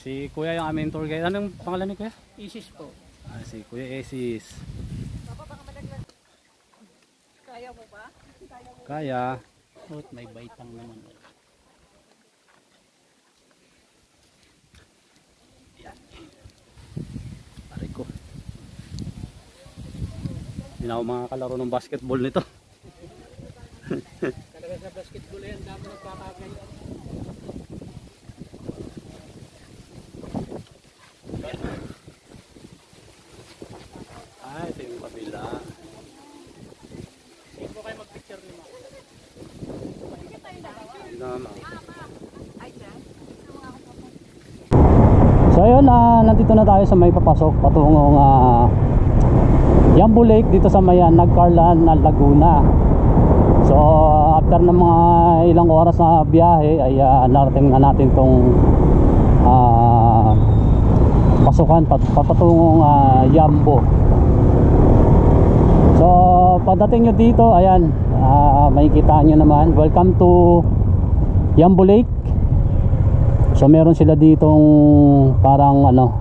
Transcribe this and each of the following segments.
Si Kuya yung aming tour guide. Anong pangalan ni Kuya? Isis po. Si Kuya Isis. Kaya mo ba? Kaya. Oh, may baitang naman. Yan. Pare ko. Hindi na ako makakalaro ng basketball nito. Talaga sa basketball yan, dami nagpapagayon. Ay, ito yung kabila. Hindi po kayo mag-picture ni Mama. So ayun, nandito na tayo sa may papasok patungong Yambo Lake dito sa may Nagcarlan na Laguna. So after ng mga ilang oras na biyahe ay narating na natin tong pasukan patungong Yambo. So pagdating nyo dito, ayan, makikita nyo naman, welcome to Yambo Lake. So meron sila ditong parang ano,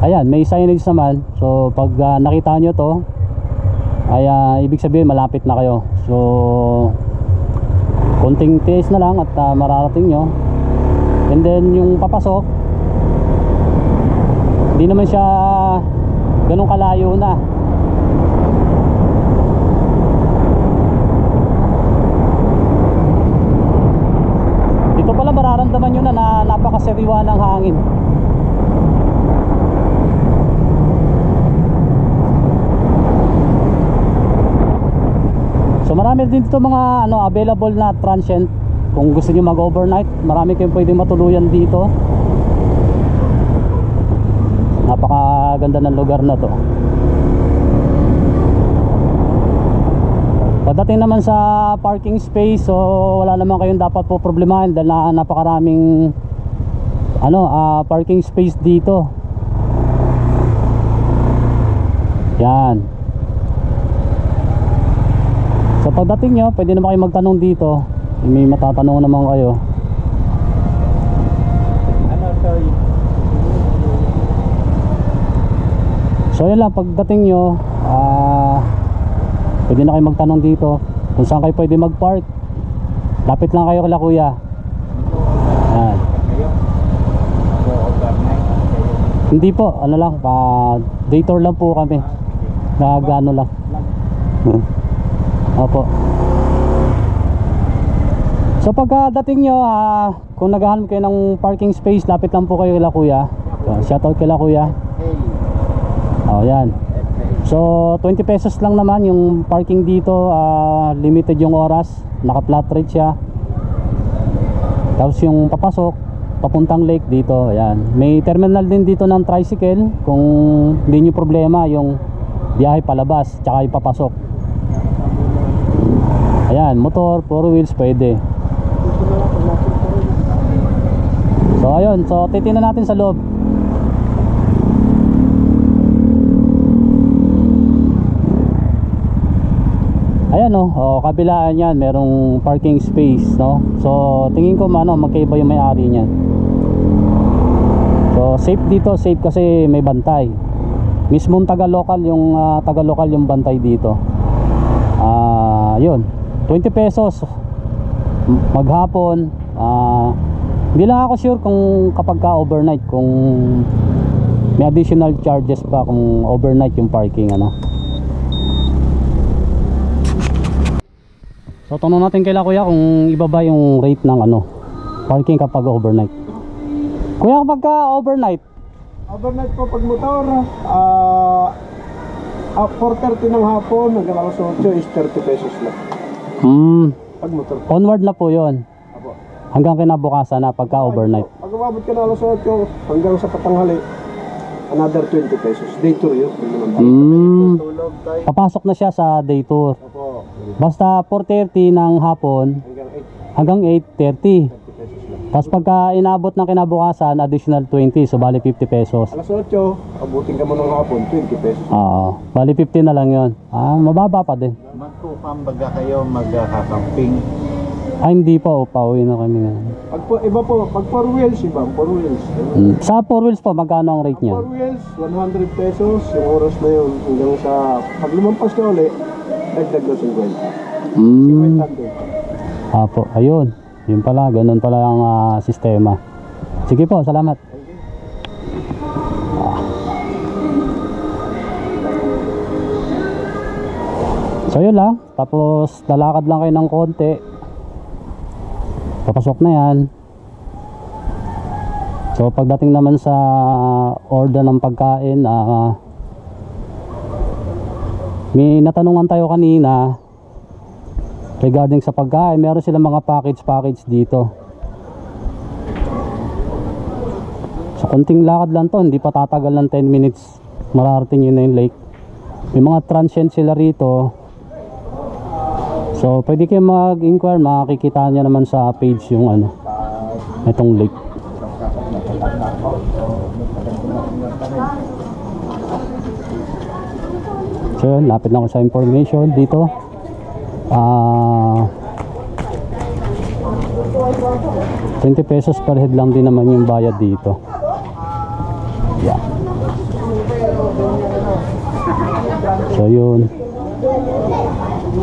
ayan, may signage naman. So pag nakita nyo to ay ibig sabihin malapit na kayo. So konting tiis na lang at mararating nyo. And then yung papasok, hindi naman siya ganun kalayo na. Dito pala mararamdaman nyo na napakasariwa ng hangin. So marami din dito mga available na transient. Kung gusto niyo mag-overnight, marami kayong pwedeng matuluyan dito. Napakaganda ng lugar na to. Pagdating naman sa parking space, so wala naman kayong dapat po problemahin dahil napakaraming parking space dito. Yan. So pagdating nyo, pwede naman kayo magtanong dito. May matatanong naman kayo. Sorry. So yun lang, pagdating nyo, pwede na kayo magtanong dito kung saan kayo pwede mag-park. Lapit lang kayo kala Kuya. Yan. Hindi po, day tour lang po kami. Nag-ano lang. Opo. So pagdating nyo, kung naghahanap kayo ng parking space, lapit lang po kayo kila Kuya. Shoutout kila Kuya. Yan. So 20 pesos lang naman yung parking dito. Limited yung oras, naka flat rate siya. Tapos yung papasok papuntang lake dito, ayan. May terminal din dito ng tricycle kung hindi nyo problema yung biyahe palabas tsaka yung papasok. Ayan, motor, 4 wheels pwede. So ayun, so titingnan natin sa loob. Ayan oh, kabilaan yan, merong parking space, no? So tingin ko magkaiba yung may-ari niyan. So safe dito, safe kasi may bantay. Mismong taga-local yung bantay dito. Yun, 20 pesos maghapon. Hindi lang ako sure kung kapag ka overnight, kung may additional charges pa kung overnight yung parking So tanong natin kay Kuya kung ibaba yung rate ng parking kapag overnight. Kuya, kapag ka overnight po pag motor, 4:30 ng hapon hanggang alas 8 is 30 pesos lang. Pag motor. Onward na po yun. Apo. Hanggang kinabukasan na pagka overnight. Pag umabot ka na alas 8 hanggang sa patanghali, another 20 pesos. Day tour yun. Tulog tayo. Papasok na siya sa day tour. Apo. Basta 4:30 ng hapon Hanggang 8. hanggang 8:30. 30 pesos lang. Tapos pagka inabot ng kinabukasan, additional 20, so bali 50 pesos. Alas 8, abutin ka mo ng hapon, 20 pesos. Oo, bali 50 na lang yun. Mababa pa din. Magkukambaga kayo magkakamping. Hindi pa, pauwi na kami ngayon. Iba po, pag 4 wheels, iba, 4 wheels. Sa 4 wheels po, magkano ang rate niya? 4 wheels, 100 pesos, yung oras na yun, hanggang sa, pag lumampas ka ulit, dagdag na 50. 50 din. Apo, ayun. Yun pala, ganun pala ang sistema. Sige po, salamat. So yun lang. Tapos lalakad lang kayo ng konti. Papasok na yan. So pagdating naman sa order ng pagkain, may natanungan tayo kanina regarding sa pagkain. Meron silang mga package dito. So konting lakad lang to, hindi pa tatagal ng 10 minutes, mararating yun na yung lake. May mga transient sila rito. So pwede kayo mag-inquire, makikita nyo naman sa page yung itong lake. So yun, lapit na ako sa information dito. 20 pesos per head lang din naman yung bayad dito. Yeah. So yun,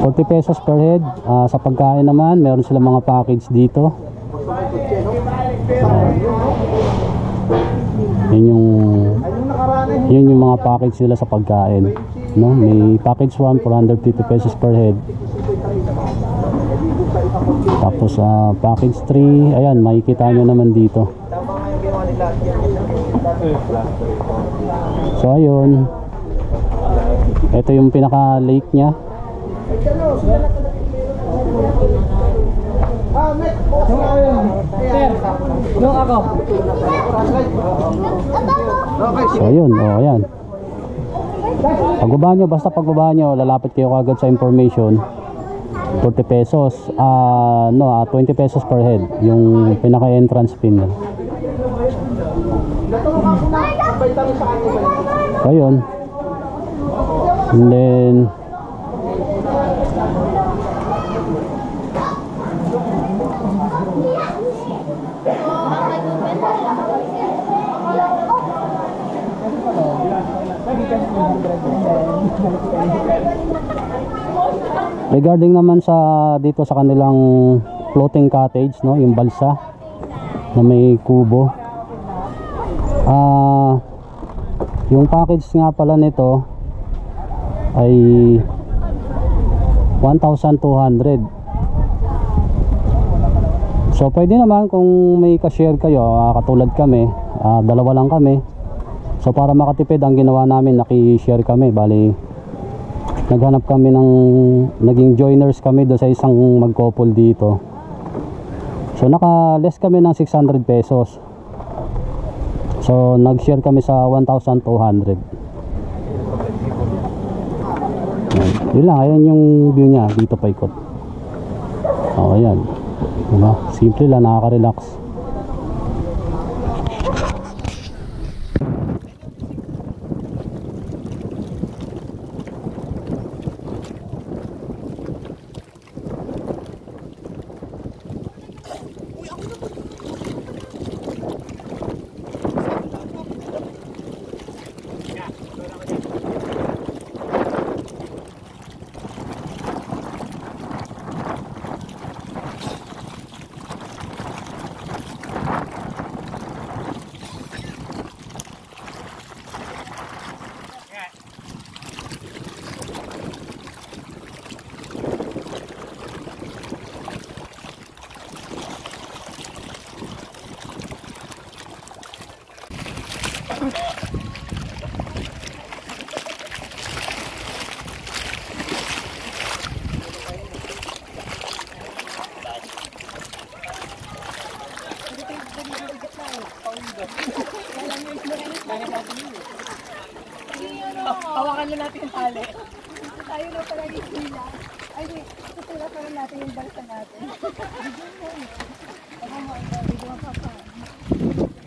40 pesos per head. Sa pagkain naman, meron silang mga package dito. Yun yung mga package nila sa pagkain, no? May package 1, 450 pesos per head. Tapos package 3, ayan, makikita nyo naman dito. So ayun, ito yung pinaka lake nya. So ayun, ayan. Pagbaba nyo, basta pagbaba nyo, lalapit kayo kagad sa information. 40 pesos, 20 pesos per head yung pinaka entrance fee nila. So ayun. And then regarding naman sa dito sa kanilang floating cottage, no, yung balsa na may kubo, yung package nga pala nito ay 1,200. So pwede naman kung may ka-share kayo, katulad kami, dalawa lang kami. So para makatipid, ang ginawa namin, naki-share kami. Bali naghanap kami naging joiners kami doon sa isang mag-couple dito. So naka-less kami ng 600 pesos. So nag-share kami sa 1,200. Yun lang, ayan yung view nya dito paikot. Ayan, diba? Simple lang, nakaka-relax. Hawakan na natin yung tali. Tayo na pala yung hila. Ay, tutulak na lang natin yung balsa natin. Bigyan mo. Ako mo, bigyan mo pa pa.